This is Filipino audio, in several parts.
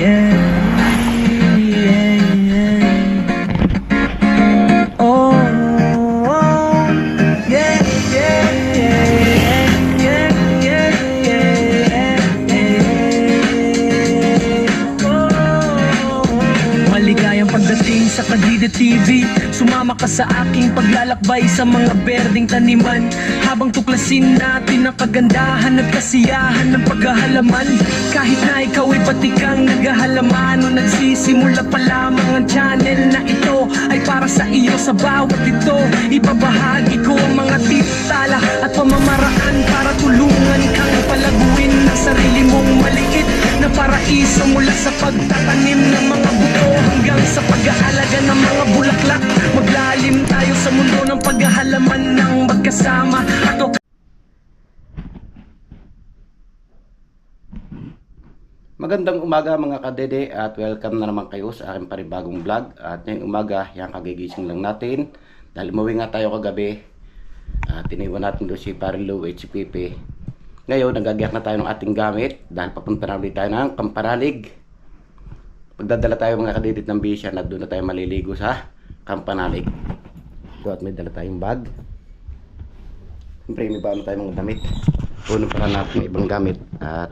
Oh, oh, yeah, yeah, yeah, yeah, yeah, yeah. Oh, maligayang pagdating sa Kadida TV. Sumama ka sa aking paglalakbay sa mga berdeng taniman, habang tuklasin natin ang kagandahan at kasiyahan ng paghahalaman. Kahit na ikaw ay batikang naghahalaman o nagsisimula pa lamang, ang channel na ito ay para sa iyo. Sa bawat ito, ibabahagi ko ang mga tala at pamamaraan para tulungan kang palaguin ang sarili mong maliit na paraiso, mula sa pagtatanim ng mga buto hanggang sa pag-aalaga ng mga bulaklak. Maglalim tayo sa mundo ng paghahalaman ng magkasama. Magandang umaga mga kadede at welcome na naman kayo sa aking panibagong vlog. At ngayong umaga, yan kagigising lang natin dahil umuwi nga tayo kagabi at iniwan natin doon si Parilo at si Pipe. Ngayon, nagagiyak na tayo ng ating gamit dahil papunta na ulit tayo ng Kampanalig. Pagdadala tayo mga kadede ng bisyan at doon na tayo maliligo sa Kampanalig. So, at may dala tayong bag. Siyempre, may baon tayo mga damit. Puno pa natin ng ibang gamit at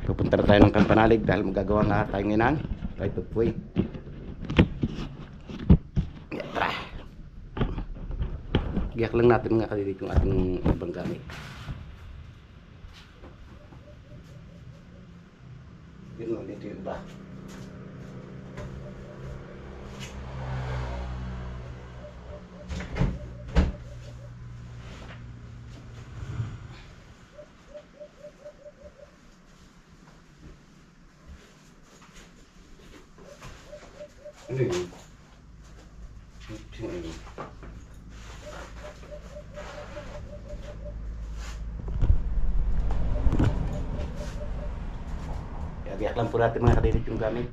pupunta na tayo ng Kampanalig dahil magagawa nga tayo ngayon ng right of way. Tara! Giyak lang natin mga kadilit yung ating ibang gamit. Yun lang dito yung iba. Ano yun? Sino yun? Biyak lang po natin mga kadilit yung gamit.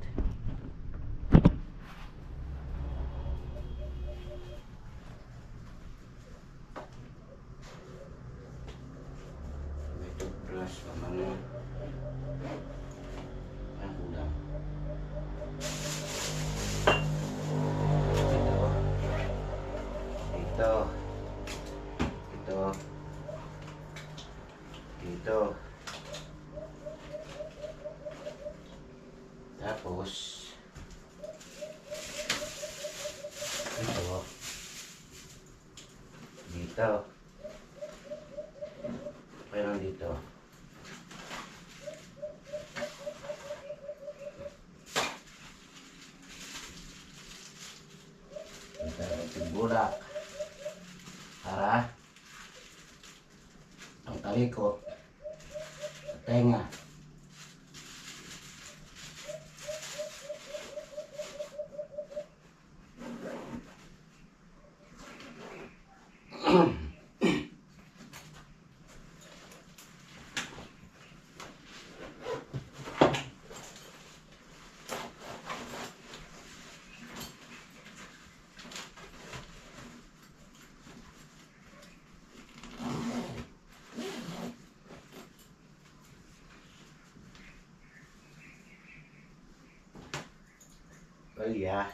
May toothbrush, pamano. Ang kulang. Dito. Tapos dito. Pero dito. Dito bulak para ang talikot sa tenga. Well, yeah,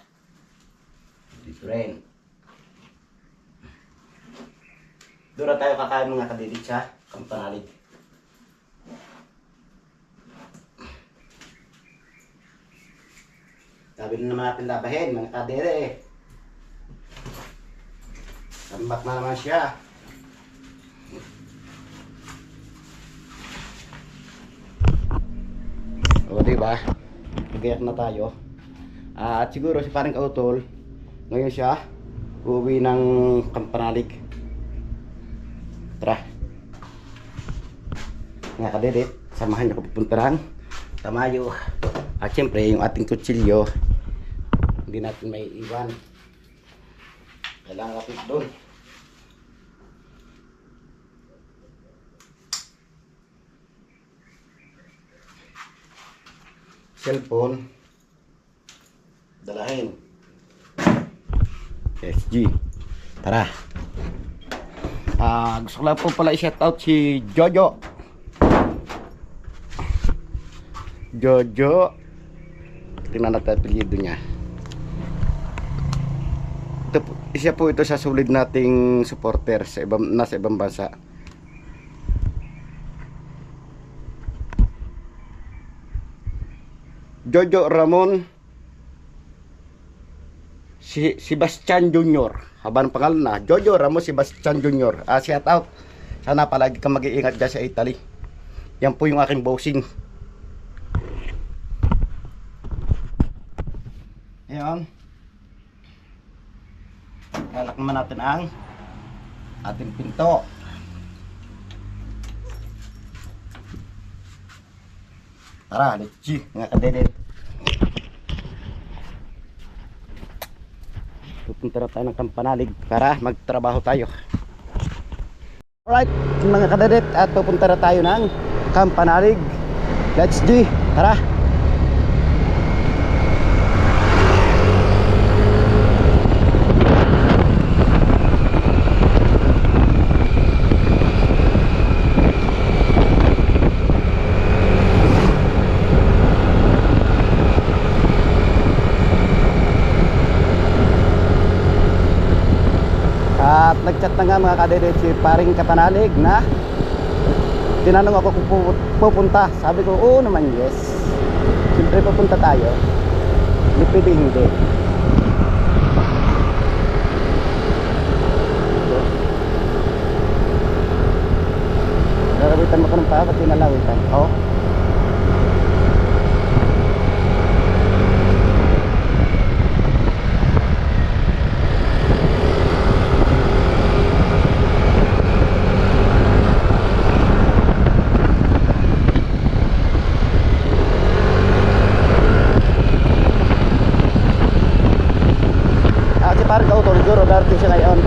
different. Doon na tayo kakain mga kadilit sa Kampanalig. Sabi na naman natin labahin mga kadere. Tambak na naman siya. O diba? Nagayak na tayo. At siguro si parang kautol, ngayon siya uuwi ng Kampanalig. Tara mga kadilit, samahan niyo ko pupuntahan Tamayo. At syempre yung ating kutsilyo hindi natin may iwan, kailangan kapit doon. Cellphone dalahin. SG. Tara. Gusto ko lang po pala i-shout out si Jojo tingnan natin apelyido niya. Isa po ito sa solid nating supporter sa nasa ibang bansa. Jojo Ramon Sebastian Jr. Haba ng pangalan na. Jojo Ramon Sebastian Jr. Shout out. Sana palagi kang mag-iingat dyan sa Italy. Yan po yung aking bossing. Ayan. Lalak naman natin ang ating pinto. Tara, let's go mga kadedet. Pupunta na tayo ng Kampanalig para magtrabaho tayo. Alright mga kadedet, at pupunta na tayo ng Kampanalig. Let's go, tara. At nagchat na nga mga kadedet si paring Kapanalig na tinanong ako kung pupunta. Sabi ko, oo naman, yes. Siyempre pupunta tayo. Hindi pwede hindi. Lalawitan mo ko ng paa, pati nalawitan. Oo. Parang auto siguro darating siya ngayon.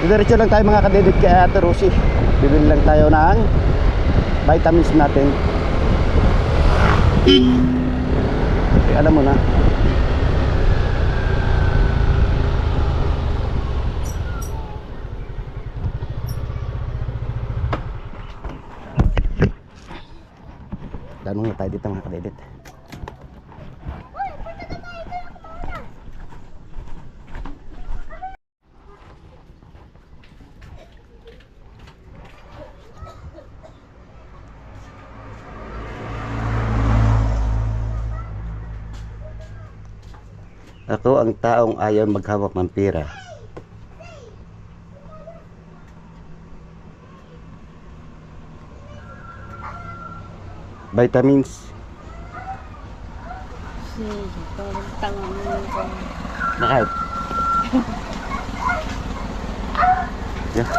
Diretso lang tayo mga kadedet kay Ate Rosie. Bibili lang tayo ng vitamins natin. Okay, alam mo na. Danong na tayo dito mga kadedet. Ako ang taong ayaw maghawak ng pera. Vitamins. Bakit? Yeah.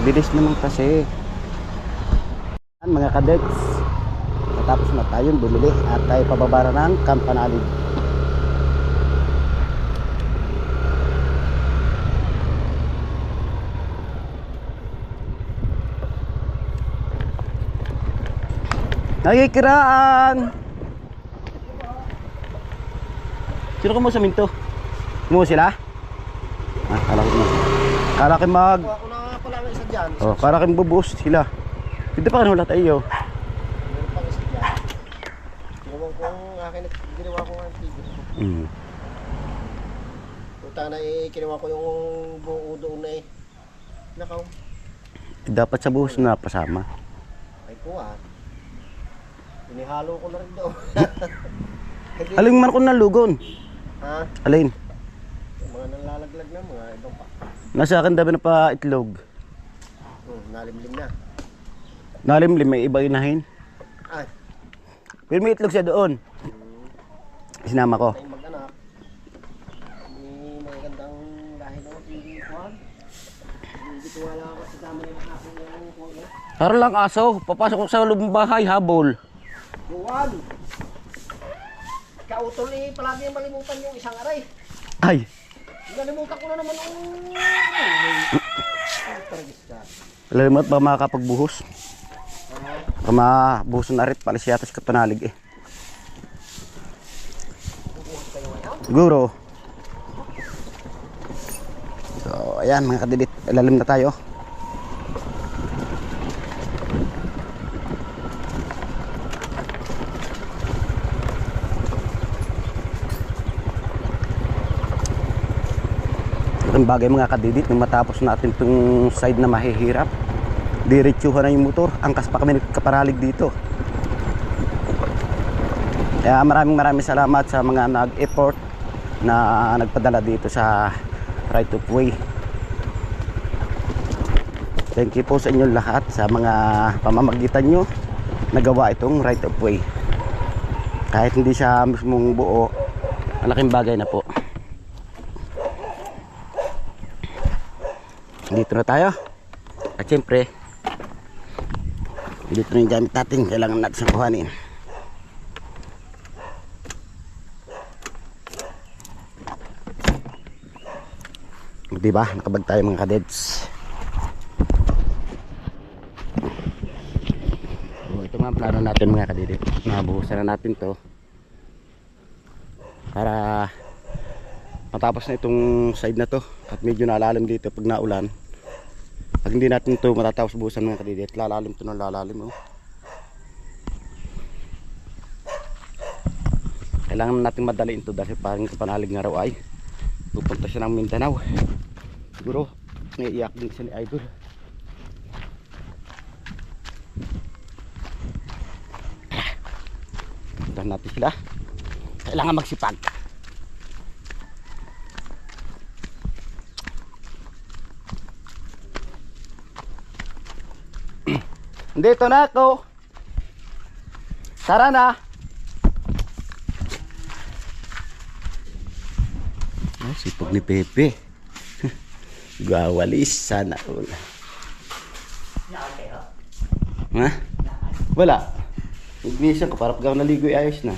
Bilis naman kasi. Mga kadets, natapos na tayong bumili at tayo pababara ng Kampanalig. Nagkikiraan. Sino kumuha sa minto? Kumuha sila? Ah, kala ko na. Kala ko mag... Oh, para kang bubuhos sila. Dito pa kanula tayo. Meron pang isa dyan. Ginawa ko ang akin at ginawa ko ang tigil. Puta na kinuha ko yung buong udo na eh. Nakaw. Dapat sa buhos na pasama. Ay kuha. Inihalo ko na rin daw. Aling man ko nalugon. Ha? Alin? Yung mga nalalaglag na mga ibang pa. Nasa akin dami na pa itlog. Nalimlim na. Nalimlim, may iba inahin. Ay. Pero may itlog siya doon. Sinama ko. Tayong mag-anak. May magandang lahi naman si Juan. Hindi Wala ako sa dami ng aking kuya. Para lang aso, papasok ko sa loob ng bahay, habol. Buwan! Kautol eh, palagi malimutan yung isang aray. Ay, Nalimutan ko na naman ang... Taragis ka. alam mo ba makakapagbuhos? Mabuhos na rin, palis yata sa kapanalig eh. Siguro. So, ayan mga kadidit, ilalim na tayo. Ang bagay mga kadidit, nung matapos natin itong side na mahihirap, diretsuhan na yung motor, angkas pa kami nagkaparalig dito. Kaya maraming salamat sa mga nag-effort na nagpadala dito sa right of way. Thank you po sa inyo lahat sa mga pamamagitan nyo nagawa itong right of way. Kahit hindi siya mismong buo, malaking bagay na po. Dito na tayo. At syempre, dito na yung gamit natin. Kailangan natin siyang kuhanin. Diba? Nakabag tayo mga kadets. So, ito nga ang plano natin mga kadets. Nabuhusan na natin to para matapos na itong side na to. At medyo nalalim dito pag naulan. Pag hindi natin ito matatapos buhusan mga kadidit, lalalim ito ng lalalim. Oh. Kailangan natin madaliin ito dahil parang kapanalig nga raw ay pupunta siya ng Mindanao. Siguro naiiyak din siya ni Idol. Puntahan natin sila. Kailangan magsipag. Dito na ako. Tara na. Ay, sipag ni Pepe. Gawalis sana. Ha? Wala. Ignisan ko para pag ako naligo ayos na.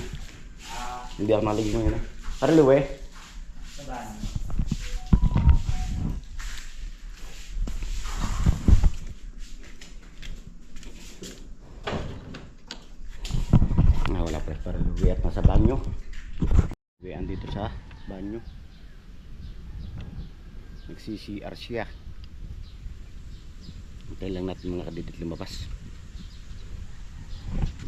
Hindi ako naligo ngayon. Para luwe. Wala pa para luwi at nasa banyo. Luwian dito sa banyo. Nagsi-CR siya. Hintay lang natin mga kadidit lumabas.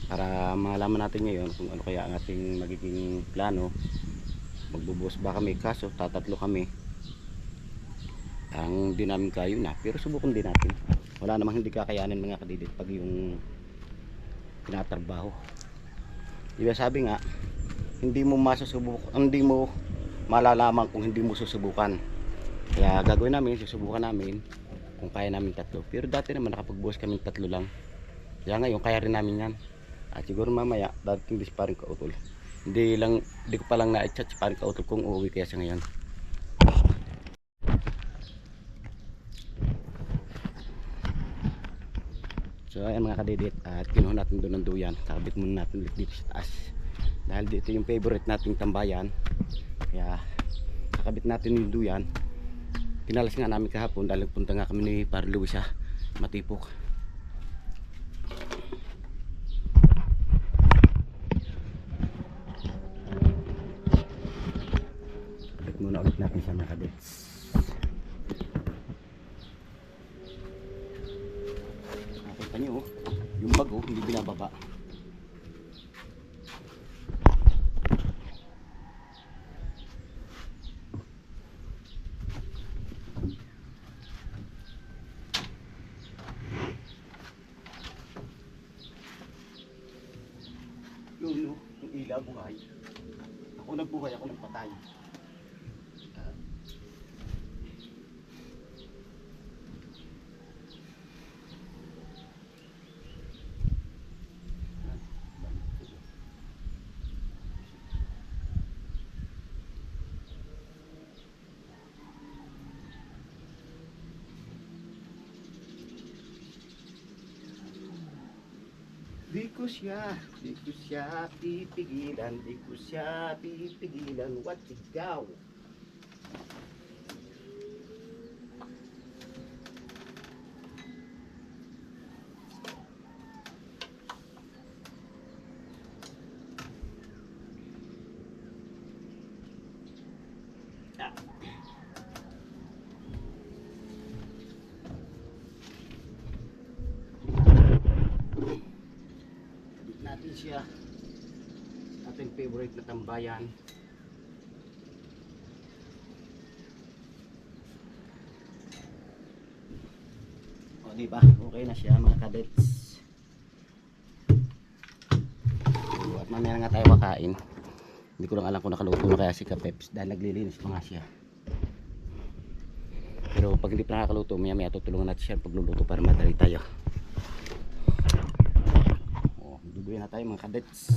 Para malaman natin ngayon kung ano kaya ang ating magiging plano. Magbubuhos ba kami? Kaso tatatlo kami. Ang di namin kayo na. Pero subukan din natin. Wala namang hindi kakayanin mga kadidit pag yung tinatrabaho. Diba sabi nga, hindi mo masusubukan, hindi mo malalaman kung hindi mo susubukan. Kaya gagawin namin, susubukan namin kung kaya namin tatlo. Pero dati naman nakapagbuhos kami tatlo lang. Kaya ngayon kaya rin namin yan. At siguro mamaya dating dis paring kautol. Hindi ko pa lang na-chat si paring kautol kung uuwi kaya siya ngayon. So ayan mga kadidit, at kinuha natin doon ng duyan. Kakabit muna natin ulit dito sa taas. Dahil dito yung favorite nating tambayan. Kaya kakabit natin yung duyan. Pinalas nga namin kahapon dahil punta nga kami ni Par Luis sa Matipok. Kakabit muna ulit natin siya mga kadidit. Nakita nyo, yung bag hindi binababa. Yung ilaw buhay. Ako nagbuhay, ako nagpatay. ko siya pipigilan, di ko siya pipigilan, what sigaw. Natin siya ating favorite na tambayan. O diba, okay na siya mga kadets. At mamaya na nga tayo makain. Hindi ko lang alam kung nakaluto na kaya si Kapeps dahil naglilinis pa nga siya. Pero pag hindi pa nakakaluto, maya tutulungan natin siya pagluluto para madali tayo. Duduyan na tayo mga kadets.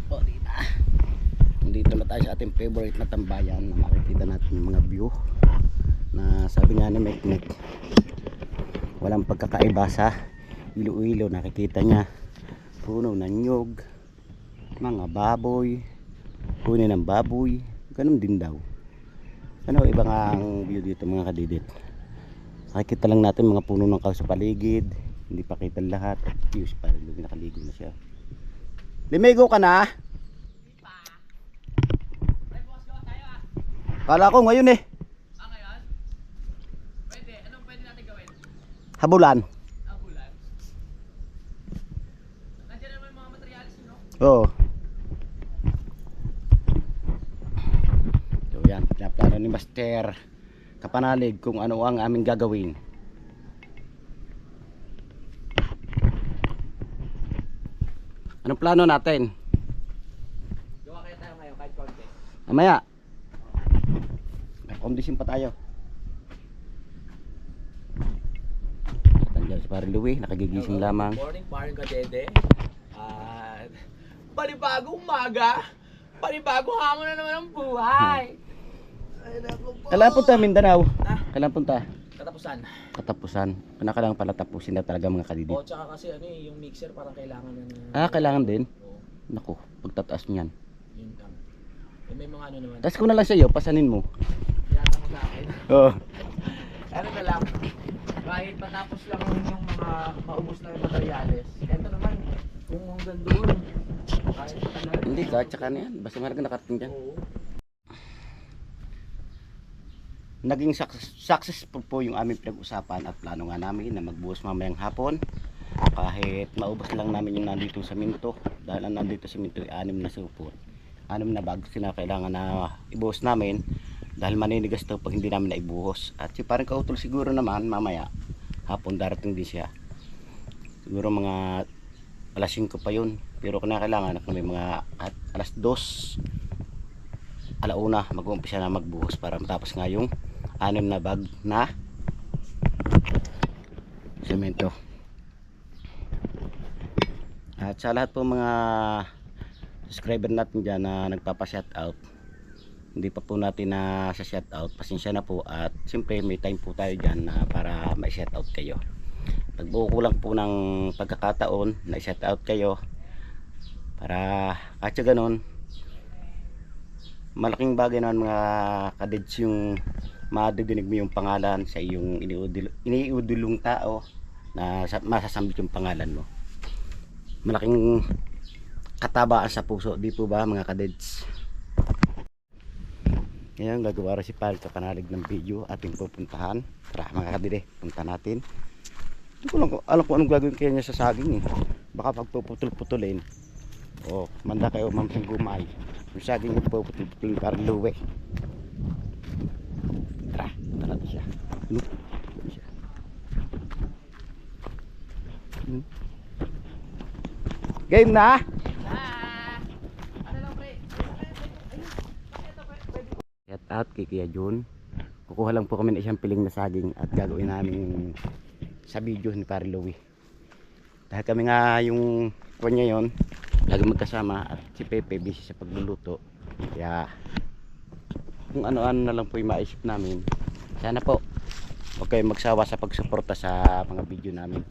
O diba, nandito na tayo sa ating favorite na tambayan na makikita natin yung mga view na sabi nga ni Mekmek, walang pagkakaiba sa Iloilo. Nakikita niya puno ng nyog, mga baboy, puno ng baboy, ganun din daw. Ano iba nga ang view dito mga kadidit. Nakikita lang natin mga puno ng kahoy sa paligid, hindi pa kita lahat. Views pa rin, nakaligo na siya. Limigo ka na? Kala ko ngayon eh. Ngayon? Pwede. Anong pwede natin gawin? Habulan. Abulan. Nandiyan naman yung mga materialis, no? Oo. So yan, pinaplano ni Master Kapanalig kung ano ang aming gagawin. Anong plano natin? Gawa kaya tayo ngayon kahit konti. Mamaya. May kondisyon pa tayo. Tandiyan si Paring Louie, nakagigising lamang. Good morning, Paring Kadede. At panibagong umaga, panibagong hamon na naman ang buhay. Ay, naku po. Kailangan punta Mindanao. Ha? Kailangan punta. Katapusan. Katapusan. Kailangan pala tapusin na talaga mga kadidit. O, tsaka kasi ano yung mixer parang kailangan na. Kailangan din. Oo, Naku, pagtataas niyan. yun lang. Eh, may mga ano naman. Tapos ko na lang sa iyo, pasanin mo. Yata mo sa akin. Oo. Ano na lang, kahit matapos lang yung mga maubos na yung materials. Ito naman, kung hanggang doon, kahit tagal. Hindi ka, tsaka na yan. Basta marga nakarating dyan. Oo. Naging successful po yung aming pinag-usapan at plano nga namin na magbuhos mamayang hapon. Kahit maubos lang namin yung nandito sa minto. Dahil ang nandito sa minto ay 6 na supot. 6 na bags na kailangan na ibuhos namin. Dahil maninigas to pag hindi namin na ibuhos. At si parang kautol siguro naman mamaya hapon darating din siya. Siguro mga alas 5 pa yun. Pero kailangan may mga at alas 2 alauna mag-uumpisa na magbuhos para matapos nga yung 6 na bag na semento. At sa lahat po mga subscriber natin dyan na nagpapa-shoutout, hindi pa po natin na sa shoutout, pasensya na po. At siyempre may time po tayo dyan na para ma-shoutout kayo. Pag buo ko lang po ng pagkakataon na shoutout kayo para kahit ganun, malaking bagay naman mga kadets yung madidinig mo yung pangalan sa iyong iniudulong tao na masasambit yung pangalan mo. Malaking katabaan sa puso, di po ba mga kadets? Ngayon gagawa rin si Paring Kapanalig ng video ating pupuntahan. Tara mga kadede, punta natin. Hindi ko lang alam kung anong gagawin kaya niya sa saging eh. Baka pagpuputol-putulin. O manda kayo mamsang gumay. Yung saging yung puputol-putulin parang luwe. Tara, punta natin siya. Look, siya. Game na? Shout out kay Kuya Jun. Kukuha lang po kami ng isang piling na saging at gagawin namin sa video ni Paring Louie. Dahil kami nga yung kanya yon, lagi magkasama at si Pepe busy sa pagluluto. Kaya kung ano-ano na lang po yung maisip namin. Sana po Huwag kayong magsawa sa pagsuporta sa mga video namin.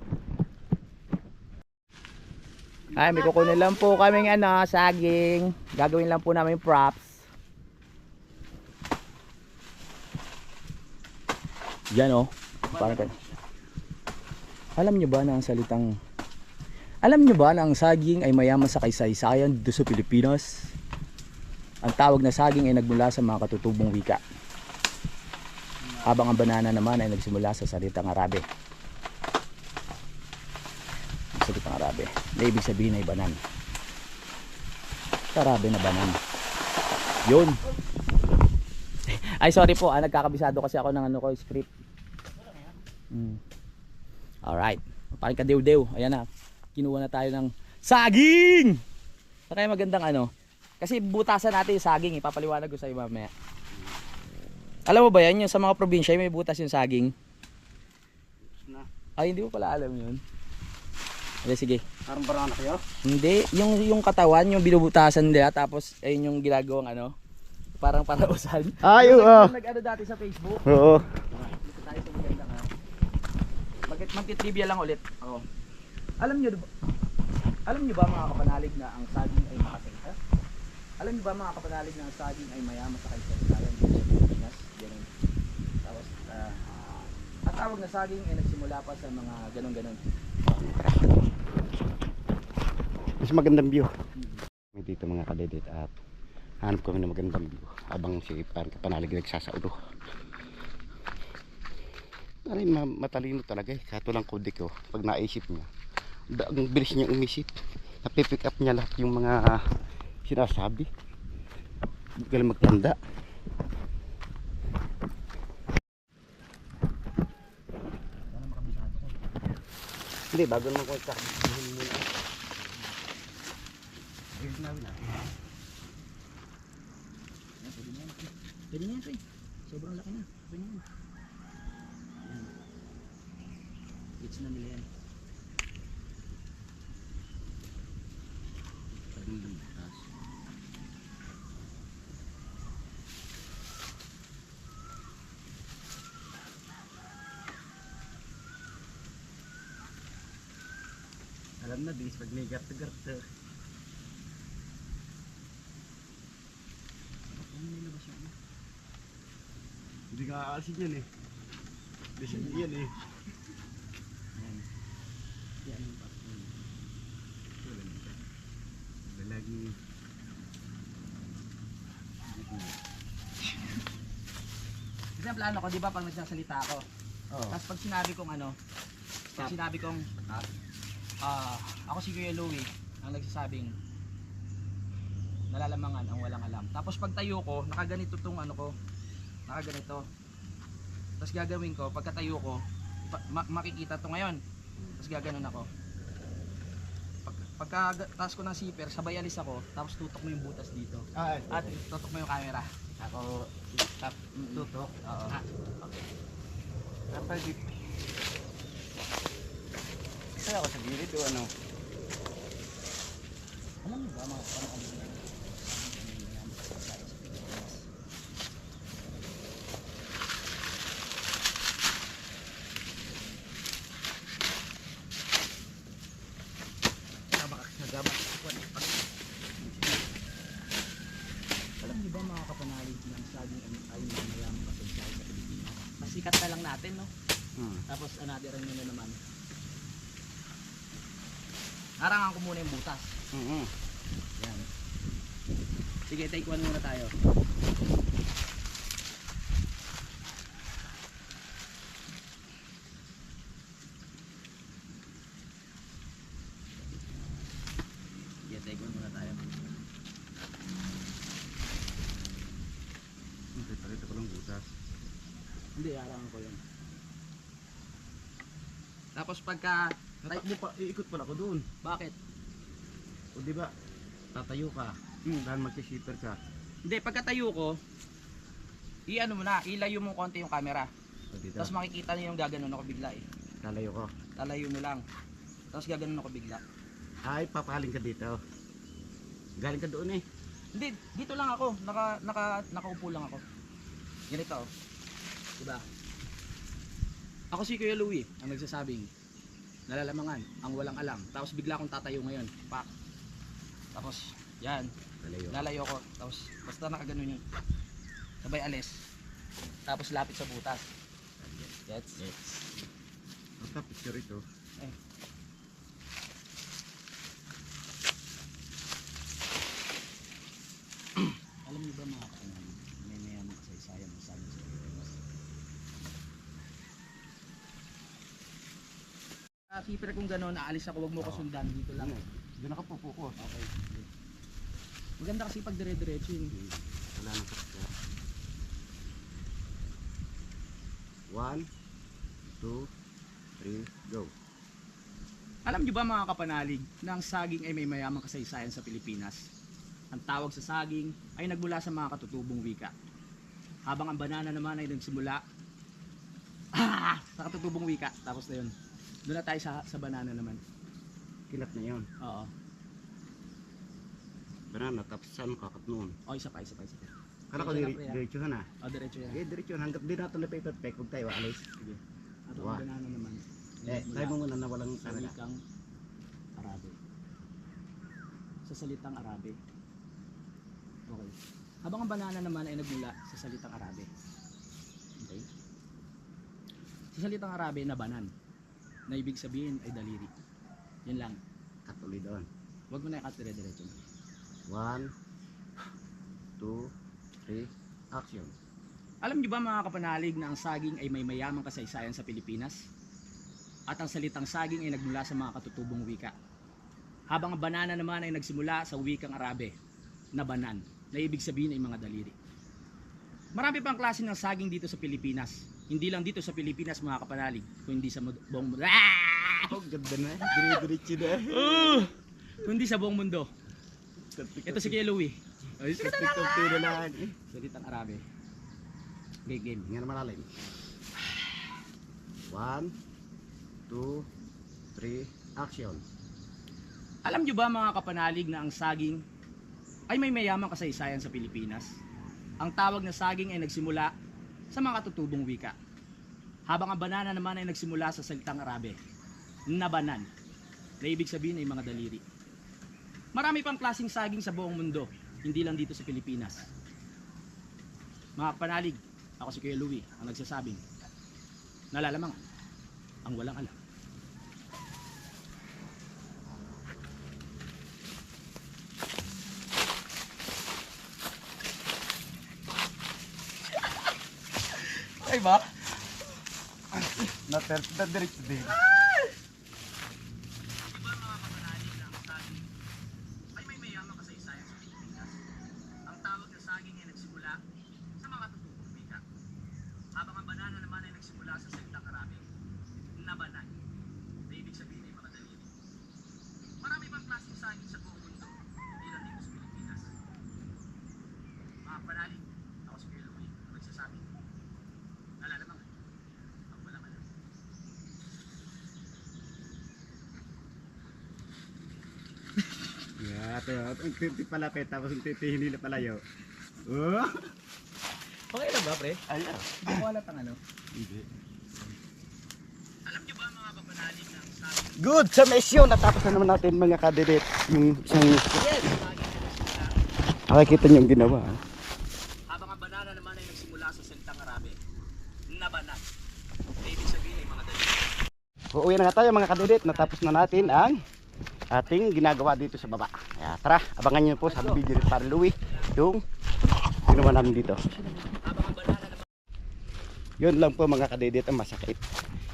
Ay, may kukunin lang po kaming saging. Gagawin lang po namin props. Yan oh. Parang kan. Alam nyo ba na ang saging ay mayaman sa kasaysayan dito sa Pilipinas? Ang tawag na saging ay nagmula sa mga katutubong wika. Habang ang banana naman ay nagsimula sa salitang Arabe. Salitang Arabe na ibig sabihin ay banan. Arabe na banan. Yun. Ay sorry po, nagkakabisado kasi ako ng script. Alright, parang kadew-dew. Ayan na, kinuha na tayo ng saging. Kaya magandang kasi butasan natin yung saging. Ipapaliwanag ko sa iyo mamaya. Alam mo ba yan, yung sa mga probinsya may butas yung saging? Ay hindi mo pala alam yun. Okay, sige. Parang barang kayo? Hindi, yung katawan, yung binubutasan nila, tapos ayun yung ginagawang parang parausan. Ay, oo. Nag-ano dati sa Facebook. Oo. Dito tayo sa magandang magtitrivia lang ulit. Oh. Alam niyo ba mga kapanalig na ang saging ay makasenta? Alam niyo ba mga kapanalig na ang saging ay mayaman sa kasaysayan dito sa Pilipinas? Ganun. Tapos ang tawag na saging ay nagsimula pa sa mga ganun-ganun. Mas magandang view. Dito mga kadedit at hanap kami ng magandang view habang si parang kapanalig nagsasaudo. Matalino talaga kato lang kode ko pag naisip niya. Ang bilis niya umisip. Napipick up niya lahat yung mga sinasabi. Galing magtanda. Hindi, bago naman ko sabihin muna. Pwede na yan, Pre. Sobrang laki na. Pwede na yan. Yan. Gits na nila yan. Alam na, bilis pag may garta-garta. Hindi ka aalisin yan eh. Bilis yan eh. Yan yung papel. Lagi. Kasi ang plano ko, di ba, pag nagsasalita ako, tapos pag sinabi kong ako si Kuya Louie, ang nagsasabing nalalamangan ang walang alam. Tapos pag tayo ko, nakaganito tong nakaganito. Tapos gagawin ko, pagkatayo ko, makikita to ngayon. Tapos gaganon ako. Pagka-taas ko ng zipper, sabay alis ako, tapos tutok mo yung butas dito. At tutok mo yung camera. Ako tutok. Oo. Okay. Dapat dito. Kaya ako sa gilid o ano? Alam mo ba mga kapanalig na alam niyo ba mga kapanalig ng saging ay mamayamang kasaysayan sa Pilipinas? Pasikat na lang natin, no? Tapos another nyo na naman. Harangan ko muna yung butas. Yan. Sige, take one muna tayo. Sige, take one muna tayo. Pakita ko lang butas. Hindi, harangan ko yun. Tapos pagka... Tatakbo pa, iikot pala ako doon. Bakit? O di ba? Tatayo ka. Dahil magsi-shipper ka. Hindi, pagkatayo ko, i-ano mo na, ilayo mo konti yung camera. O dito. Tapos makikita niyo yung gaganon ako bigla eh. Lalayo ko. Lalayo mo lang. Tapos gaganon ako bigla. Ay, papaling ka dito. Galing ka doon eh. Hindi, dito lang ako. Nakaupo lang ako. Ganito oh. Diba? Ako si Kuya Louie, ang nagsasabing nalalamangan, ang walang alam. Tapos bigla akong tatayo ngayon. Pak. Tapos, yan. Lalayo ko. Tapos, basta nakaganon yun. Sabay alis. Tapos lapit sa butas. Gets? Basta picture ito. Alam niyo ba mga kaangan, may mayamang kasaysayan ng sabi sa Pilipinas. Keeper kung gano'n, aalis ako, wag mo ko sundan, dito lang. Doon ako pupuko. Okay. Maganda kasi pag dire-diretso yun. Wala nang picture. 1, 2, 3, go. Alam niyo ba mga kapanalig na ang saging ay may mayamang kasaysayan sa Pilipinas? Ang tawag sa saging ay nagmula sa mga katutubong wika. Habang ang banana naman ay nagsimula sa katutubong wika. Tapos na yun. Doon na tayo sa banana naman. Kilat na yun. Oo. Banana, tapos saan kakat noon? O, isa pa. Kala ko Diretso lang, pre, diretso na. O, diretso yan. Diretso yun. Hanggat di natin na paper pack, huwag tayo alis. Sige. At Wow. ang banana naman. Tayo mo muna na walang Sa kanila. wikang Arabe. Sa salitang Arabe. Okay. Habang ang banana naman ay nagmula sa salitang Arabe. Okay. Sa salitang Arabe na banan, na ibig sabihin ay daliri. Yan lang. Katuloy doon. Huwag mo na ikat dire-diretso. 1, 2, 3, action. Alam niyo ba mga kapanalig na ang saging ay may mayamang kasaysayan sa Pilipinas? At ang salitang saging ay nagmula sa mga katutubong wika. Habang ang banana naman ay nagsimula sa wikang Arabe na banan, na ibig sabihin ay mga daliri. Marami pang klase ng saging dito sa Pilipinas. Hindi lang dito sa Pilipinas mga kapanalig, kundi sa buong mundo. Oh, ganda na. Dire-diretso na. Kundi sa buong mundo. Ito si Kuya Louie. Ay, sakit-sakit na lang. Salitang Arabe. Game. Nga na malalim. 1, 2, 3, action. Alam niyo ba mga kapanalig na ang saging ay may mayamang kasaysayan sa Pilipinas? Ang tawag na saging ay nagsimula sa mga katutubong wika. Habang ang banana naman ay nagsimula sa salitang Arabe na banan, na ibig sabihin ay mga daliri. Marami pang klaseng saging sa buong mundo, hindi lang dito sa Pilipinas. Mga kapanalig, ako si Kuya Louie, ang nagsasabing nalalamangan ang walang alam. Ay ba? Na-diretso din. Ay may mayamang kasaysayan sa Pilipinas. Ang tawag na saging ay nagsimula sa mga tutubong wika. Habang ang banana naman ay nagsimula sa salitang Arabe na banan, na ibig sabihin ay mga daliri. Marami pang klaseng saging sa buong mundo, hindi lang dito sa Pilipinas. Mga panalig, ako si Kuya Louie, ang nagsasabi, nalalamangan ang walang alam. Yeah, ito. Ang titi palapit, tapos ang titi hindi na palayo. Oh! Okay na ba, pre? Ayaw. Hindi ko alat ang ano. Hindi. Alam niyo ba mga kapanalig na ang saging Good sa mission. Natapos na naman natin mga kadidit. Yung isang nakikita niyo yung ginawa. habang ang banana naman ay nagsimula sa salitang Arabe na banan, na ibig sabihin ay mga daliri. Uuwi na nga tayo mga kadidit. Natapos na natin ang ating ginagawa dito sa baba. Kaya tara, abangan niyo po sa video ni Par Louie yung ginawa namin dito. Habang ang banana naman Yun lang po mga kadidit ang masakit.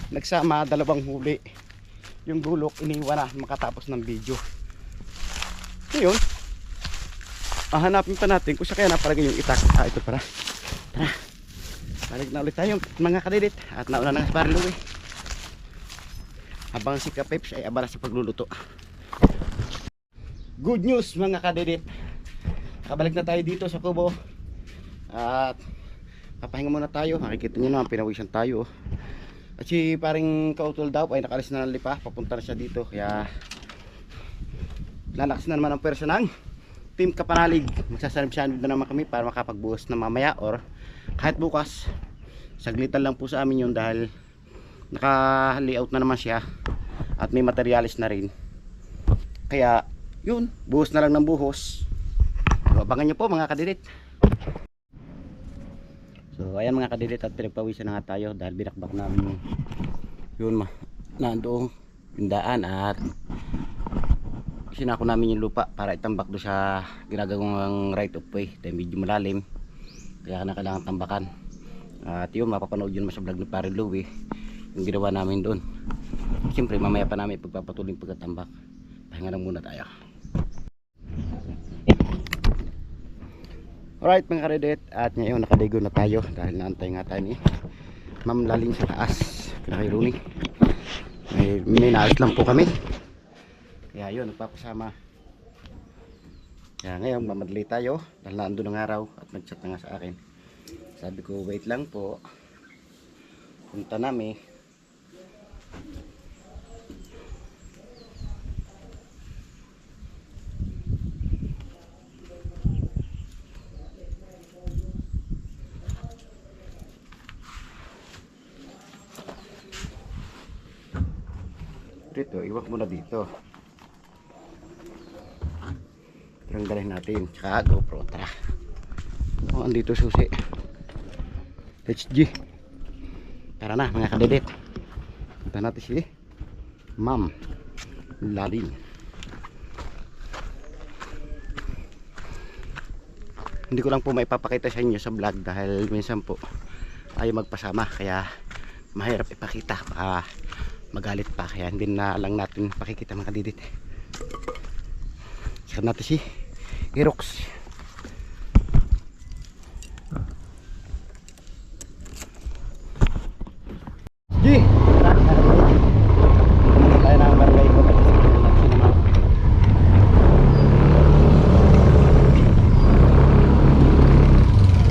Nagsama dalawang huli. Yung gulok iniwan na makatapos ng video. Ngayon, hahanapin pa natin kung siya kaya napalagay yung itak. Ito para. Tara. Balik na ulit tayo mga kadidit. At nauna na si Par Louie. Habang si Kapeps ay abala sa pagluluto. Good news mga kadidit. Kabalik na tayo dito sa kubo. At papahinga muna tayo. Makikita nyo naman pinawisan tayo. At si paring kautol daw ay nakalis na ng lipa. Papunta na siya dito. Kaya lalakas na naman ang pwersa ng Team Kapanalig. Magsasanib-sanib na naman kami para makapagbuhos na mamaya or kahit bukas. Saglitan lang po sa amin yun dahil naka-layout na naman siya at may materialis na rin. Kaya yun, buhos na lang ng buhos. Abangan nyo po mga kadilit. So ayan mga kadilit, at pinagpawisan na nga tayo dahil binakbak namin yun nandoong yung daan at sinako namin yung lupa para itambak do sa ginagawang right of way dahil medyo malalim, kaya na kailangan tambakan. At yun, mapapanood yun sa vlog ni Pare Louie yung ginawa namin doon. Siyempre mamaya pa namin pagpapatuloy pagkatambak. Pahinga lang muna tayo. Alright mga kadilit, at ngayon nakaligo na tayo dahil naantay nga tayo ni Ma'am Laling sa taas, kina kay Rooney. May naayos lang po kami, kaya yun, nagpapasama. Kaya ngayon mamadali tayo dahil naandun ang araw at nagchat na nga sa akin. Sabi ko wait lang po, punta namin. Dito, iwak muna dito. Tanggalin natin. Tsaka GoPro, tara. O, andito susi. HG. Tara na mga kadilit. Punta natin si Ma'am Laling. Hindi ko lang po maipapakita sa inyo sa vlog dahil minsan po ayaw magpasama, kaya mahirap ipakita, baka magalit pa, kaya hindi na lang natin pakikita mga kadilit. Saan natin si Irox. G! Tayo na ang barangay ko.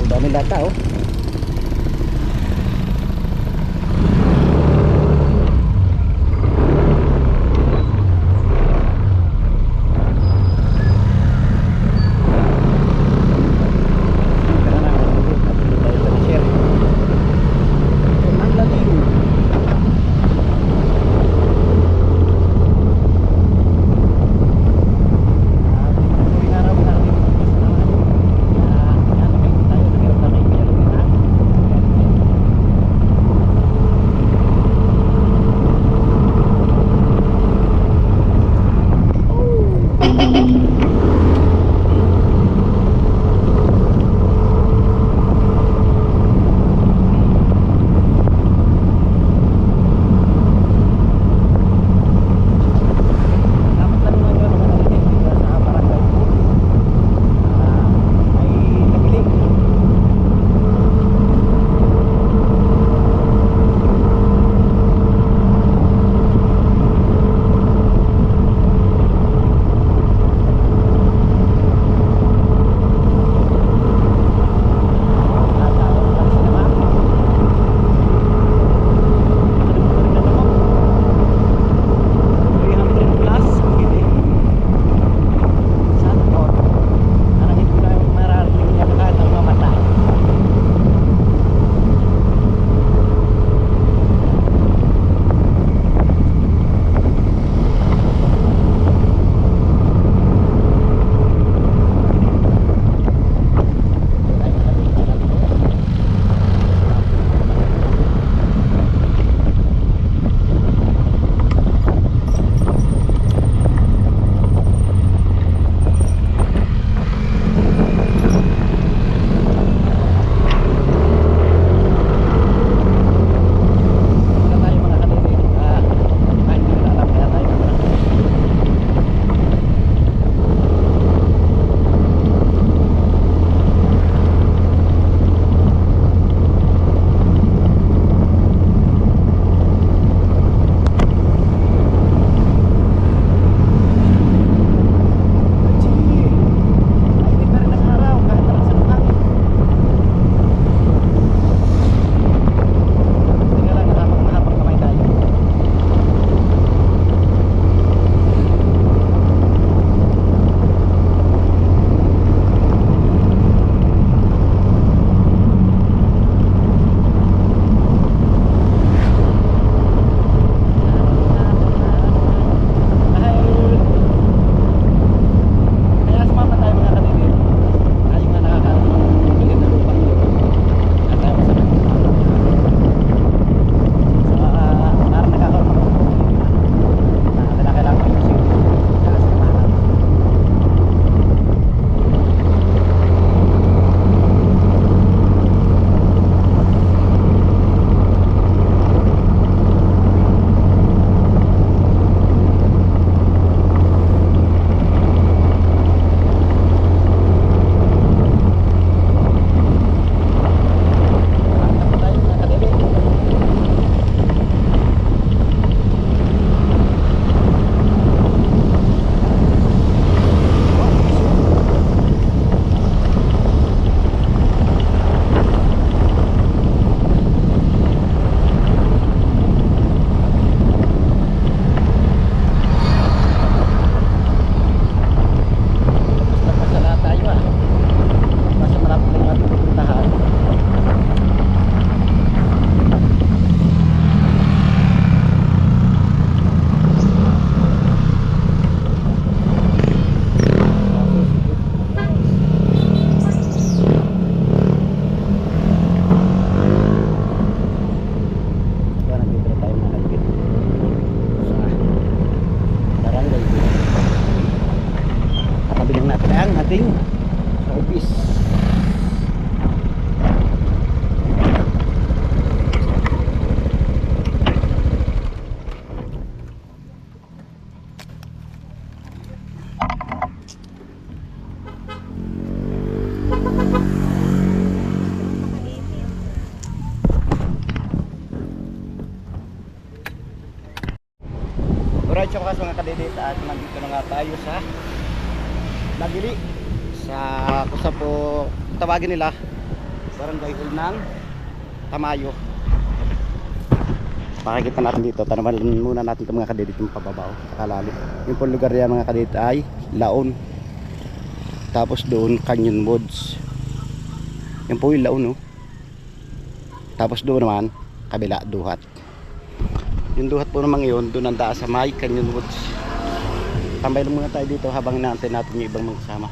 Ang daming data oh. sa wakas mga kadidit at nandito na nga tayo sa Nagili sa kung sa po tawagin nila Barangay Hall ng Tamayo. Pakikita natin dito, tanaman muna natin itong mga kadidit yung pababaw sa kalalim. Yung po lugar yan mga kadidit ay Laon, tapos doon Canyon Woods, yan po yung Laon, no? Tapos doon naman kabila Duhat. Yung Duhat po naman yun, doon ang daan sa may Canyon Woods. Tambay lang muna tayo dito habang inaantay natin yung ibang mga kasama.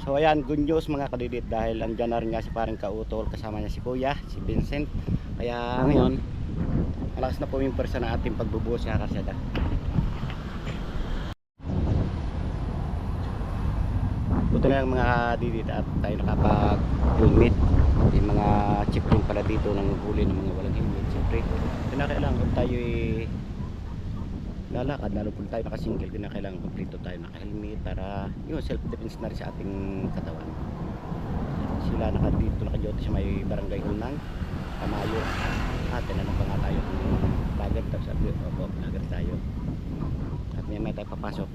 So ayan, good news mga kadidit, dahil andyan na rin nga si parang Kautol, kasama niya si Kuya, si Vincent. Kaya ngayon, malakas na po yung persa ng ating pagbubuhos sa karsada. Buto na yung mga kadidit at tayo nakapag-helmet. Yung mga chip rin pala dito ng huli ng mga walang helmet. Siyempre, kinakailangan kung tayo lalakad, lalo po tayo nakasingle, kinakailangan kumplito tayo naka-helmet para yung self-defense na rin sa ating katawan. Sila dito naka-duty sa may Barangay Hall ng Tamayo. At tinanong pa nga tayo kung vlogger, tapos sabi, opo, vlogger tayo. At may tayo papasok.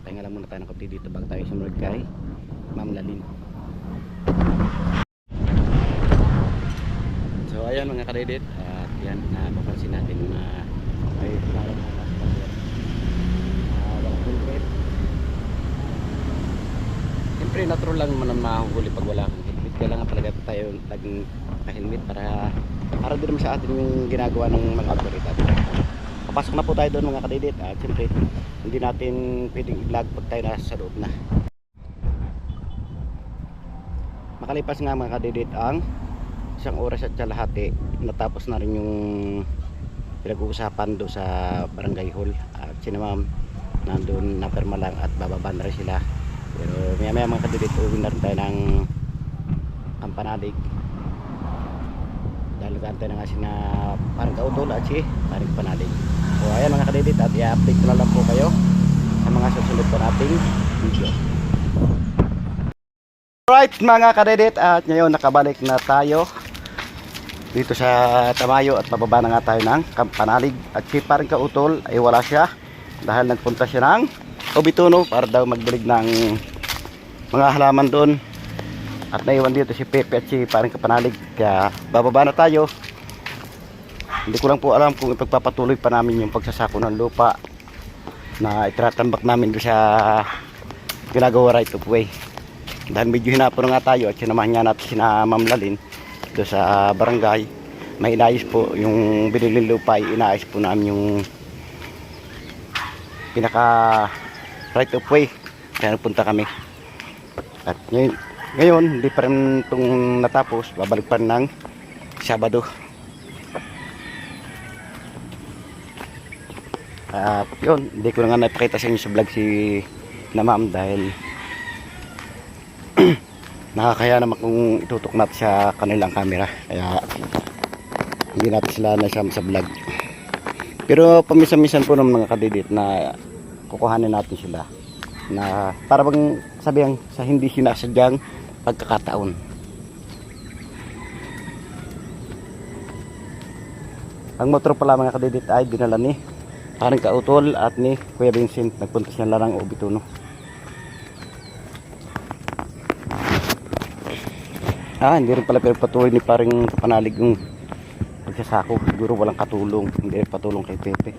Pahinga lang muna tayo ng konti dito bago tayo sumunod kay Ma'am Lalin. So ayan mga kadidit, at yan, napapansin natin na may pinarang mga walang helmet. Siyempre natural lang naman ang mahuhuli pag wala kang helmet. Kailangan talaga tayo laging ka-helmet para din naman sa atin yung ginagawa ng mga autoridad. Papasok na po tayo doon mga kadidit, at siyempre hindi natin pwedeng i-vlog pag tayo nasa loob na. Makalipas nga mga kadidit ang 1 oras at kalahati, natapos na rin yung pinag-uusapan doon sa Barangay Hall. At sina ma'am nandun na perma lang at bababa na rin sila. Pero maya maya mga kadidit, uwi na rin tayo ng Kampanalig dahil nag-antay na nga sina parang Kautol at si parang Panalig. So ayan mga kadidit, at i-update ko na lang po kayo sa mga susunod po nating video. Alright mga kadidit, at ngayon nakabalik na tayo dito sa Tamayo at bababa na nga tayo ng Kampanalig. At si parang Kautol ay wala siya dahil nagpunta siya ng Obituno para daw magdilig ng mga halaman doon. At naiwan dito si Pepe at si parang Kapanalig, kaya bababa na tayo. Hindi ko lang po alam kung ipagpapatuloy pa namin yung pagsasako ng lupa na itratambak namin doon sa ginagawa right of way. Dahil medyo hinapon nga tayo at sinamahan nga natin sina Ma'am Lalin doon sa barangay. May inayos po yung binilin lupa, inayos po namin yung pinaka right of way, kaya nagpunta kami. At ngayon hindi pa rin itong natapos, babalik pa rin ng Sabado. At yun, hindi ko na nga napakita sa inyo sa vlog si na ma'am dahil nakakaya naman kung itutok natin sa kanilang camera, kaya hindi natin sila nasama sa vlog. Pero paminsan-minsan po ng mga kadidit na kukuhanin natin sila na para bang sabihan sa hindi sinasadyang pagkakataon. Ang motor pala mga kadidit ay dinala ni parang Kautol at ni Kuya Vincent. Nagpunta siya larang Obituno. Hindi rin pala patuloy ni parang Panalig yung pagsasako. Siguro walang katulong, hindi rin patulong kay Pepe.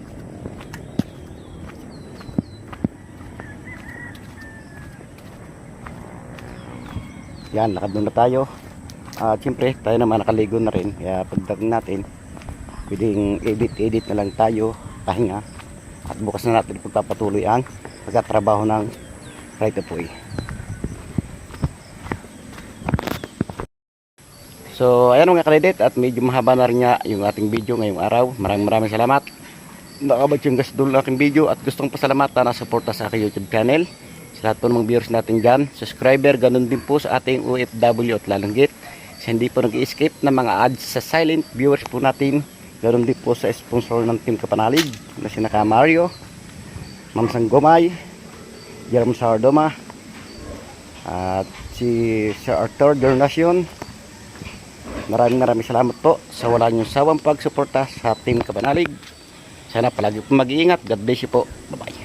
Yan, lakad muna tayo. Siyempre tayo naman nakaligo na rin, kaya pagdating natin pwedeng edit na lang tayo, pahinga, at bukas na natin pagpapatuloy ang pagkatrabaho ng right of way. So ayan mga kadidit, at medyo mahaba na rin nga yung ating video ngayong araw. Maraming salamat. Nakabot yung gasdol ng aking video, at gustong pasalamatan na suporta sa aking YouTube channel. Sa lahat po ng mga viewers natin dyan, subscriber, ganun din po sa ating OFW at lalanggit. Sa hindi po nag-i-skip ng mga ads sa silent viewers po natin. Ganun din po sa sponsor ng Team Kapanalig na si Naka Mario, Ma'am Sanggomay, Jerome Sardoma, at si Sir Arthur Gernacion. Maraming salamat po sa wala niyong sawang pagsuporta sa Team Kapanalig. Sana palagi po mag-iingat. God bless you po. Bye-bye.